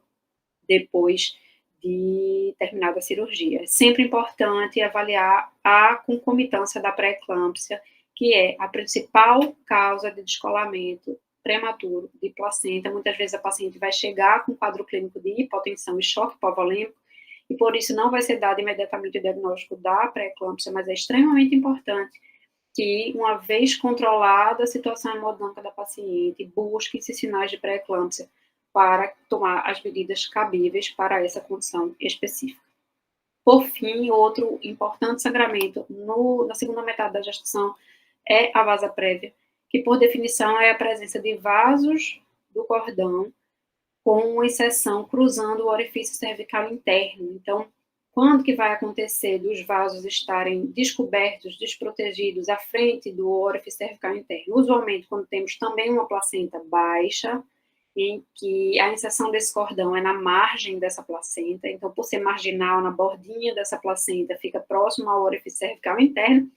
depois de terminada a cirurgia. É sempre importante avaliar a concomitância da pré-eclâmpsia, que é a principal causa de descolamento prematuro de placenta. Muitas vezes a paciente vai chegar com quadro clínico de hipotensão e choque hipovolêmico, e por isso não vai ser dado imediatamente o diagnóstico da pré-eclâmpsia, mas é extremamente importante que, uma vez controlada a situação hemodinâmica da paciente, busque esses sinais de pré-eclâmpsia para tomar as medidas cabíveis para essa condição específica. Por fim, outro importante sangramento na segunda metade da gestação é a vasa prévia, que por definição é a presença de vasos do cordão com uma inseção cruzando o orifício cervical interno. Então, quando que vai acontecer dos vasos estarem descobertos, desprotegidos à frente do orifício cervical interno? Usualmente, quando temos também uma placenta baixa, em que a inserção desse cordão é na margem dessa placenta, então, por ser marginal, na bordinha dessa placenta, fica próximo ao orifício cervical interno,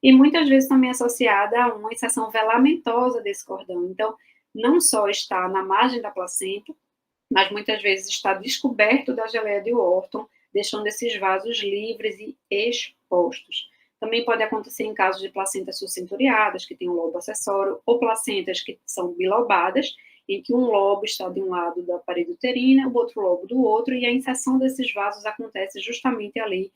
e muitas vezes também associada a uma inserção velamentosa desse cordão. Então, não só está na margem da placenta, mas muitas vezes está descoberto da geleia de Wharton, deixando esses vasos livres e expostos. Também pode acontecer em casos de placentas subcenturiadas, que tem um lobo acessório, ou placentas que são bilobadas, em que um lobo está de um lado da parede uterina, o outro lobo do outro, e a inserção desses vasos acontece justamente ali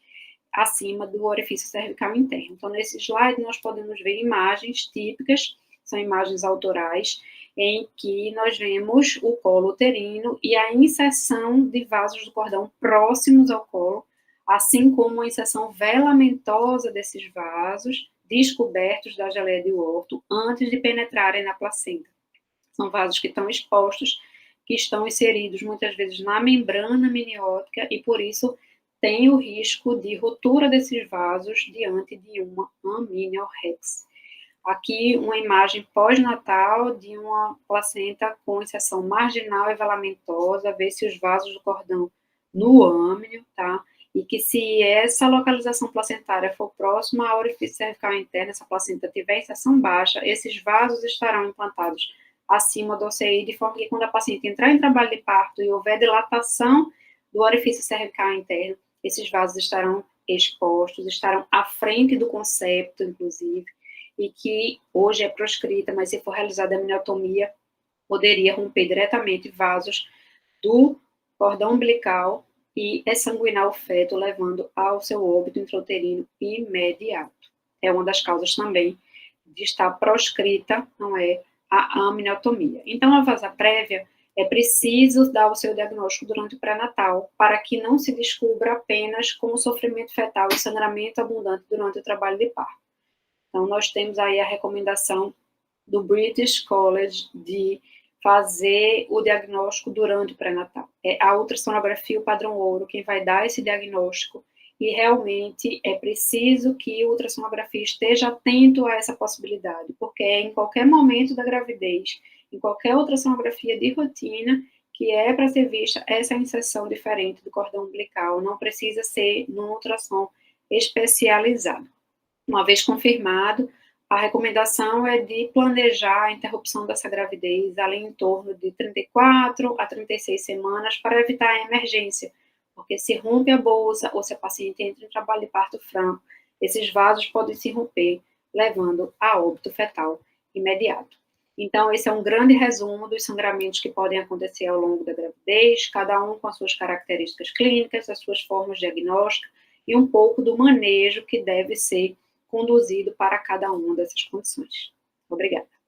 acima do orifício cervical interno. Então, nesse slide, nós podemos ver imagens típicas, são imagens autorais, em que nós vemos o colo uterino e a inserção de vasos do cordão próximos ao colo, assim como a inserção velamentosa desses vasos, descobertos da geleia de Wharton, antes de penetrarem na placenta. São vasos que estão expostos, que estão inseridos muitas vezes na membrana amniótica e, por isso, tem o risco de ruptura desses vasos diante de uma amniorexia. Aqui, uma imagem pós-natal de uma placenta com inserção marginal e velamentosa, ver se os vasos do cordão no âmnio, tá? E que se essa localização placentária for próxima ao orifício cervical interno, essa placenta tiver inserção baixa, esses vasos estarão implantados acima do OCI, de forma que quando a paciente entrar em trabalho de parto e houver dilatação do orifício cervical interno, esses vasos estarão expostos, estarão à frente do concepto, inclusive, e que hoje é proscrita, mas se for realizada a amniotomia, poderia romper diretamente vasos do cordão umbilical e exsanguinar o feto, levando ao seu óbito intrauterino imediato. é uma das causas também de estar proscrita, não é, a amniotomia. Então, a vasa prévia, é preciso dar o seu diagnóstico durante o pré-natal, para que não se descubra apenas com o sofrimento fetal e sangramento abundante durante o trabalho de parto. Então, nós temos aí a recomendação do British College de fazer o diagnóstico durante o pré-natal. É a ultrassonografia, o padrão ouro, quem vai dar esse diagnóstico, e realmente é preciso que o ultrassonografia esteja atento a essa possibilidade, porque é em qualquer momento da gravidez, em qualquer ultrassonografia de rotina, que é para ser vista essa inserção diferente do cordão umbilical, não precisa ser num ultrassom especializado. Uma vez confirmado, a recomendação é de planejar a interrupção dessa gravidez ali em torno de 34 a 36 semanas para evitar a emergência, porque se rompe a bolsa ou se a paciente entra em trabalho de parto franco, esses vasos podem se romper, levando a óbito fetal imediato. Então, esse é um grande resumo dos sangramentos que podem acontecer ao longo da gravidez, cada um com as suas características clínicas, as suas formas diagnósticas e um pouco do manejo que deve ser conduzido para cada uma dessas condições. Obrigada.